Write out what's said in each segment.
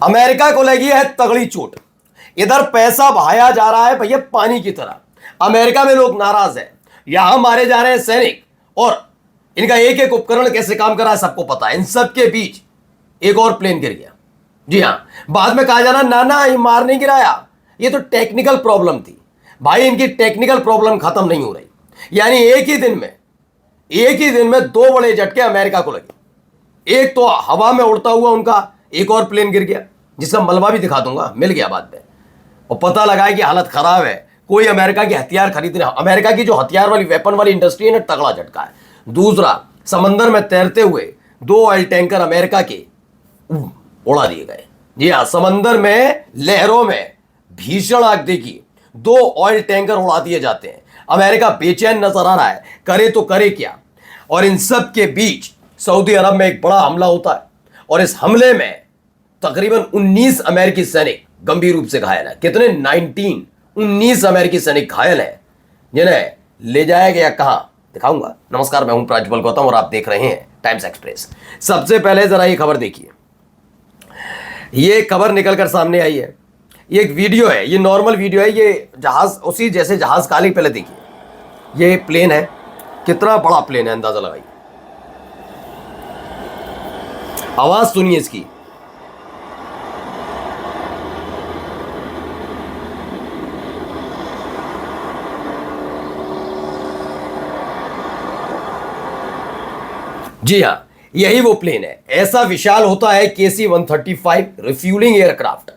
America को लगी है तगड़ी चोट। इधर पैसा बहाया जा रहा है भैया पानी की तरह। अमेरिका में लोग नाराज हैं, यहां मारे जा रहे हैं सैनिक और इनका एक एक उपकरण कैसे काम कर रहा है सबको पता है। इन सब के बीच एक और प्लेन गिर गया। जी हां, बाद में कहा जाना ना ना ये मार नहीं गिराया, ये तो टेक्निकल प्रॉब्लम थी। भाई इनकी टेक्निकल प्रॉब्लम खत्म नहीं हो रही। यानी एक ही दिन में दो बड़े झटके अमेरिका को लगे। एक तो हवा में उड़ता हुआ उनका एक और प्लेन गिर गया, जिसका मलबा भी दिखा दूंगा, मिल गया बाद में, और पता लगा है कि हालत खराब है। कोई अमेरिका के हथियार खरीदने, अमेरिका की जो हथियार वाली वेपन वाली इंडस्ट्री है ना, तगड़ा झटका है। दूसरा, समंदर में तैरते हुए दो ऑयल टैंकर अमेरिका के उड़ा दिए गए। जी हाँ, समंदर में लहरों में भीषण आग देखी, दो ऑयल टैंकर उड़ा दिए जाते हैं। अमेरिका बेचैन नजर आ रहा है, करे तो करे क्या। और इन सब के बीच सऊदी अरब में एक बड़ा हमला होता है और इस हमले में तकरीबन 19 अमेरिकी सैनिक गंभीर रूप से घायल है। कितने? 19 अमेरिकी सैनिक घायल हैं, जिन्हें ले जाया गया कहां दिखाऊंगा। नमस्कार, मैं हूं प्रज्वल गौतम और आप देख रहे हैं टाइम्स एक्सप्रेस। सबसे पहले जरा ये खबर देखिए। ये खबर निकलकर सामने आई है, ये एक वीडियो है, ये नॉर्मल वीडियो है। ये जहाज उसी जैसे जहाज काली, पहले देखिए ये प्लेन है, कितना बड़ा प्लेन है, अंदाजा लगाइए। आवाज सुनिए इसकी। जी हां, यही वो प्लेन है। ऐसा विशाल होता है KC-135 रिफ्यूलिंग एयरक्राफ्ट।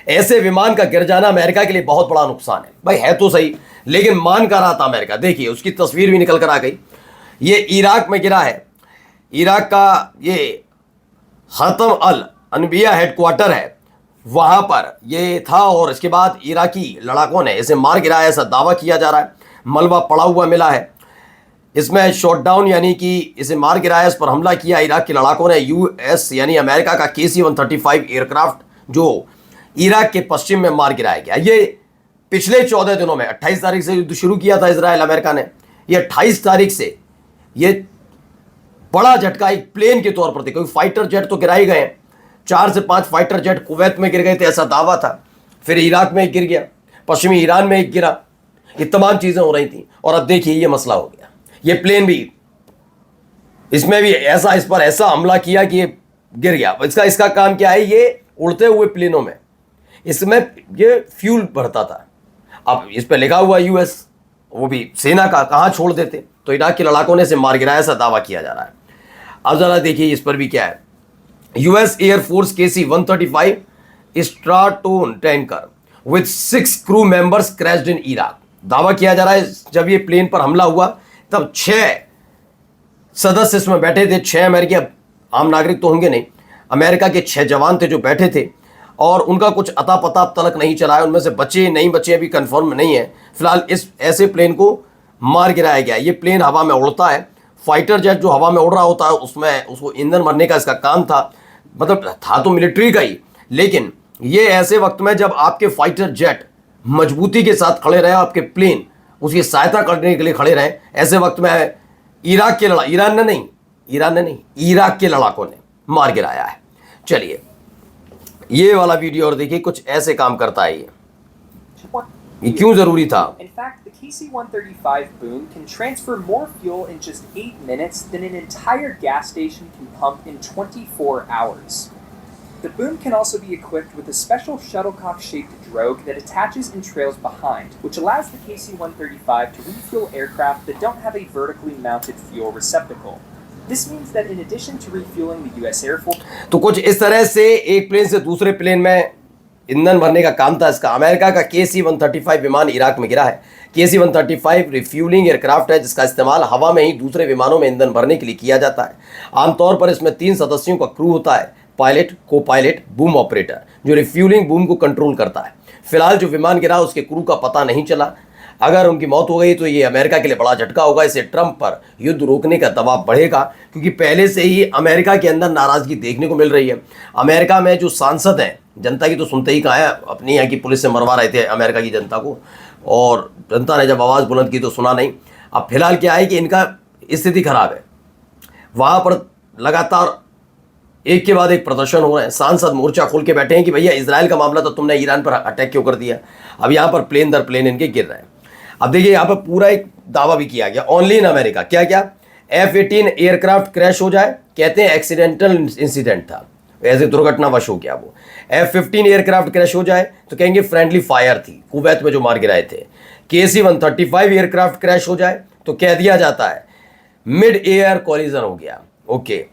ऐसे विमान का गिर जाना अमेरिका के लिए बहुत बड़ा नुकसान है। भाई है तो सही, लेकिन मान कर रहा था अमेरिका। देखिए उसकी तस्वीर भी निकल कर आ गई। ये इराक में गिरा है। इराक का ये हतम अल अनबिया हेडक्वार्टर है, वहां पर ये था। और इसके बाद इराकी लड़ाकों ने इसे मार गिराया, ऐसा दावा किया जा रहा है। मलबा पड़ा हुआ मिला है। इसमें शॉटडाउन यानी कि इसे मार गिराया, इस पर हमला किया इराक के लड़ाकों ने। US यानी अमेरिका का KC-135 एयरक्राफ्ट जो इराक के पश्चिम में मार गिराया गया। ये पिछले 14 दिनों में 28 तारीख से युद्ध शुरू किया था इजराइल अमेरिका ने। ये 28 तारीख से ये बड़ा झटका एक प्लेन के तौर पर थे, क्योंकि फाइटर जेट तो गिराए गए हैं। 4 से 5 फाइटर जेट कुवैत में गिर गए थे, ऐसा दावा था। फिर इराक में एक गिर गया, पश्चिमी ईरान में एक गिरा। ये तमाम चीजें हो रही थी और अब देखिए ये मसला हो गया। ये प्लेन भी, इसमें भी ऐसा, इस पर ऐसा हमला किया कि ये गिर गया। इसका काम क्या है? ये उड़ते हुए प्लेनों में इसमें ये फ्यूल भरता था। अब इस पर लिखा हुआ US, वो भी सेना का, कहां छोड़ देते। तो इराक के लड़ाकों ने इसे मार गिराया, ऐसा दावा किया जा रहा है। अब जरा देखिए इस पर भी क्या है। US air force KC-135 Stratotanker with 6 crew members crashed in Iraq. दावा किया जा रहा है जब ये प्लेन पर हमला हुआ तब 6 सदस्य इसमें बैठे थे। 6 अमेरिकी, आम नागरिक तो होंगे नहीं, अमेरिका के 6 जवान थे जो बैठे थे, और उनका कुछ अता पता अब तक नहीं चला है। उनमें से बचे नहीं बचे अभी कंफर्म नहीं है। फिलहाल इस ऐसे प्लेन को मार गिराया गया। ये प्लेन हवा में उड़ता है। फाइटर जेट जो हवा में उड़ रहा होता है उसमें उसको ईंधन भरने का इसका काम था, मतलब था तो मिलिट्री का ही। लेकिन ये ऐसे वक्त में जब आपके फाइटर जेट मजबूती के साथ खड़े रहे, आपके प्लेन उसकी सहायता करने के लिए खड़े रहे, ऐसे वक्त में इराक के लड़ाकों ने मार गिराया है। चलिए ये वाला वीडियो और देखिए, कुछ ऐसे काम करता है ये क्यों जरूरी था। In fact, the KC-135 boom can transfer more fuel in just 8 minutes than an entire gas station can pump in 24 hours. The boom can also be equipped with a special shuttlecock-shaped drogue that attaches and trails behind, which allows the KC-135 to refuel aircraft that don't have a vertically mounted fuel receptacle. This means that in addition to refueling the US Air Force, तो कुछ इस तरह से एक plane से दूसरे plane में ईंधन भरने का काम था इसका। अमेरिका का KC-135 विमान इराक में गिरा है। KC-135 रिफ्यूलिंग एयरक्राफ्ट है, जिसका इस्तेमाल हवा में ही दूसरे विमानों में ईंधन भरने के लिए किया जाता है। आमतौर पर इसमें 3 सदस्यों का क्रू होता है, पायलट, को पायलट, बूम ऑपरेटर, जो रिफ्यूलिंग बूम को कंट्रोल करता है। फिलहाल जो विमान गिरा उसके क्रू का पता नहीं चला। अगर उनकी मौत हो गई तो ये अमेरिका के लिए बड़ा झटका होगा। इससे ट्रंप पर युद्ध रोकने का दबाव बढ़ेगा, क्योंकि पहले से ही अमेरिका के अंदर नाराजगी देखने को मिल रही है। अमेरिका में जो सांसद हैं, जनता की तो सुनते ही कहाँ है, अपनी यहाँ की पुलिस से मरवा रहे थे अमेरिका की जनता को, और जनता ने जब आवाज़ बुलंद की तो सुना नहीं। अब फिलहाल क्या है कि इनका स्थिति खराब है। वहाँ पर लगातार एक के बाद एक प्रदर्शन हो रहे हैं, सांसद मोर्चा खोल के बैठे हैं कि भैया इजराइल का मामला तो तुमने ईरान पर अटैक क्यों कर दिया। अब यहाँ पर प्लेन दर प्लेन इनके गिर रहे हैं। अब देखिए यहाँ पर पूरा एक दावा भी किया गया ओनली इन अमेरिका, क्या क्या, F-18 एयरक्राफ्ट क्रैश हो जाए, कहते हैं एक्सीडेंटल इंसिडेंट था, ऐसे दुर्घटनावश हो गया वो। F-15 एयरक्राफ्ट क्रैश हो जाए तो कहेंगे फ्रेंडली फायर थी, कुवैत में जो मार गिराए थे। KC-135 एयरक्राफ्ट क्रैश हो जाए तो कह दिया जाता है मिड एयर कॉलिजन हो गया। ओके,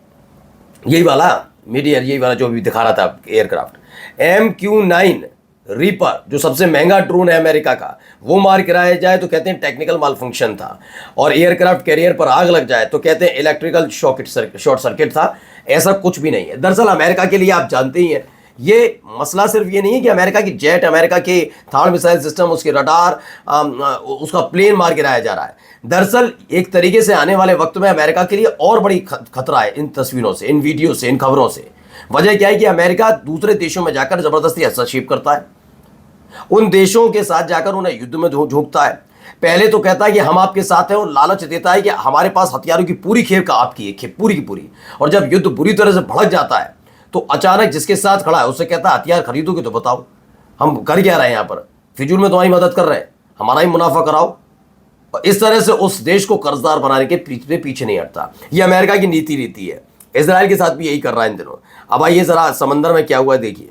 यही वाला मिड एयर, यही वाला जो भी दिखा रहा था एयरक्राफ्ट। MQ-9 रीपर जो सबसे महंगा ड्रोन है अमेरिका का, वो मार गिराया जाए तो कहते हैं टेक्निकल माल फंक्शन था। और एयरक्राफ्ट कैरियर पर आग लग जाए तो कहते हैं इलेक्ट्रिकल शॉर्ट सर्किट था। ऐसा कुछ भी नहीं है। दरअसल अमेरिका के लिए आप जानते ही हैं, ये मसला सिर्फ ये नहीं है कि अमेरिका की जेट, अमेरिका के थार्ड मिसाइल सिस्टम, उसके रडार, उसका प्लेन मार गिराया जा रहा है। दरअसल एक तरीके से आने वाले वक्त में अमेरिका के लिए और बड़ी खतरा है इन तस्वीरों से, इन वीडियो से, इन खबरों से। वजह क्या है कि अमेरिका दूसरे देशों में जाकर जबरदस्ती हस्तक्षेप करता है, उन देशों के साथ जाकर उन्हें युद्ध में झोंकता है। पहले तो कहता है कि हम आपके साथ हैं और लालच देता है कि हमारे पास हथियारों की पूरी खेप आपकी है, खेप पूरी की पूरी। और जब युद्ध बुरी तरह से भड़क जाता है तो अचानक जिसके साथ खड़ा है उससे कहता है हथियार खरीदोगे तो बताओ, हम कर क्या रहे हैं यहाँ पर, फिजूल में तुम्हारी मदद कर रहे हैं, हमारा ही मुनाफा कराओ। और इस तरह से उस देश को कर्जदार बनाने के पीछे नहीं हटता। ये अमेरिका की नीति रीति है। इजराइल के साथ भी यही कर रहा है इन दिनों। अब आइए जरा समंदर में क्या हुआ है देखिए।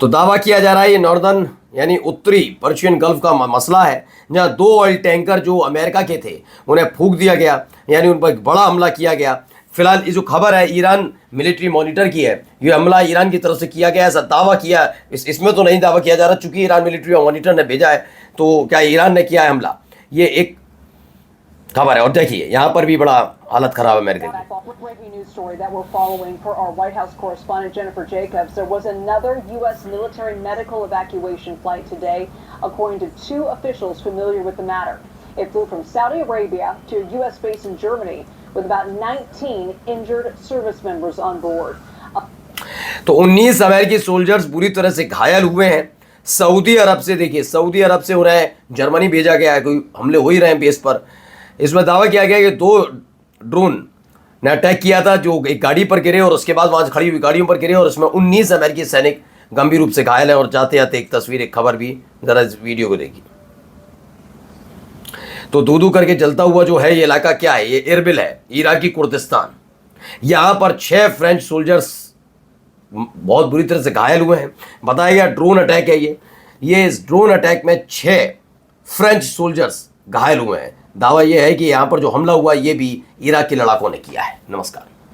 तो दावा किया जा रहा है ये नॉर्दर्न यानी उत्तरी पर्शियन गल्फ का मसला है, जहां 2 ऑयल टैंकर जो अमेरिका के थे उन्हें फूंक दिया गया, यानी उन पर एक बड़ा हमला किया गया। फिलहाल ये जो खबर है ईरान मिलिट्री मॉनिटर की है, ये हमला ईरान की तरफ से किया गया, ऐसा दावा किया। इसमें तो नहीं दावा किया जा रहा, चूंकि ईरान मिलिट्री मॉनिटर ने भेजा है तो क्या ईरान ने किया है हमला, ये एक खबर है। और देखिए यहाँ पर भी बड़ा हालत खराब है अमेरिका की। Breaking news story that we're following for our White House correspondent Jennifer Jacobs. There was another U.S. military medical evacuation flight today, according to 2 officials familiar with the matter. It flew from Saudi Arabia to a U.S. base in Germany with about 19 injured service members on board. तो 19 अमेरिकी soldiers बुरी तरह से घायल हुए हैं। Saudi अरब से, देखिए सऊदी अरब से उन्हें जर्मनी भेजा गया है, कोई हमले हो ही रहे हैं बेस पर। इसमें दावा किया गया कि 2 ड्रोन ने अटैक किया था जो एक गाड़ी पर गिरे और उसके बाद वहां खड़ी हुई गाड़ियों पर गिरे, और उसमें 19 अमेरिकी सैनिक गंभीर रूप से घायल हैं। और जाते जाते एक तस्वीर, एक खबर भी, जरा इस वीडियो को देखिए। तो दूधू करके जलता हुआ जो है ये इलाका क्या है, ये इरबिल है, इराकी कुर्दिस्तान। यहां पर 6 फ्रेंच सोल्जर्स बहुत बुरी तरह से घायल हुए हैं। बताया गया ड्रोन अटैक है ये इस ड्रोन अटैक में 6 फ्रेंच सोल्जर्स घायल हुए हैं। दावा यह है कि यहां पर जो हमला हुआ ये भी इराक के लड़ाकों ने किया है। नमस्कार।